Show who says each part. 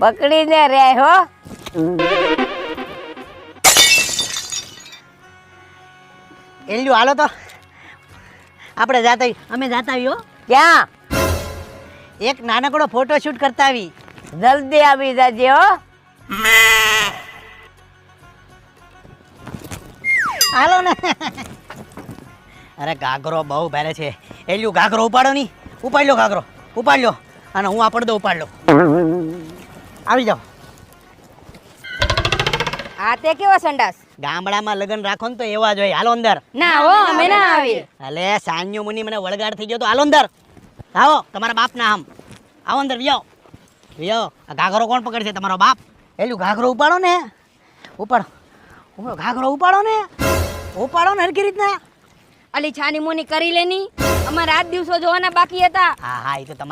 Speaker 1: પકડીને રે હો.
Speaker 2: એલ્યું હાલો તો આપણે અમે જાતા આવી હો.
Speaker 1: ક્યાં?
Speaker 2: એક નાનકડો ફોટો શૂટ કરતા આવી.
Speaker 1: જલ્દી આવી જાજે હો.
Speaker 2: હાલો ને. અરે ઘાઘરો બહુ ભારે છે. એલ્યું ઘાઘરો ઉપાડો ની. ઉપાડ લો ઘાઘરો, ઉપાડ લો. અને હું આ પડદો ઉપાડ લો. આવી જાઓ.
Speaker 1: આ તે કેવો સંડાસ?
Speaker 2: ગામડામાં લગ્ન રાખો ને તો એવા જ હોય. હાલો અંદર.
Speaker 1: ના હો, અમે ના આવી.
Speaker 2: અલે સાન્યો મુની મને વળગાડ થઈ ગયો તો હાલો અંદર. આવો તમારા બાપના આમ. આવો અંદર વિયો. વિયો. આ ઘાઘરો કોણ પકડશે? તમારો બાપ. એલ્યું ઘાઘરો ઉપાડો ને. ઉપાડો. ઘાઘરો ઉપાડો ને. ઉપાડો ને હરકી રીતના.
Speaker 1: અલી છાની મોની કરી લેની. અમારા 8 દિવસો જોવાના બાકી હતા.
Speaker 2: હા હા, એ તો તમારા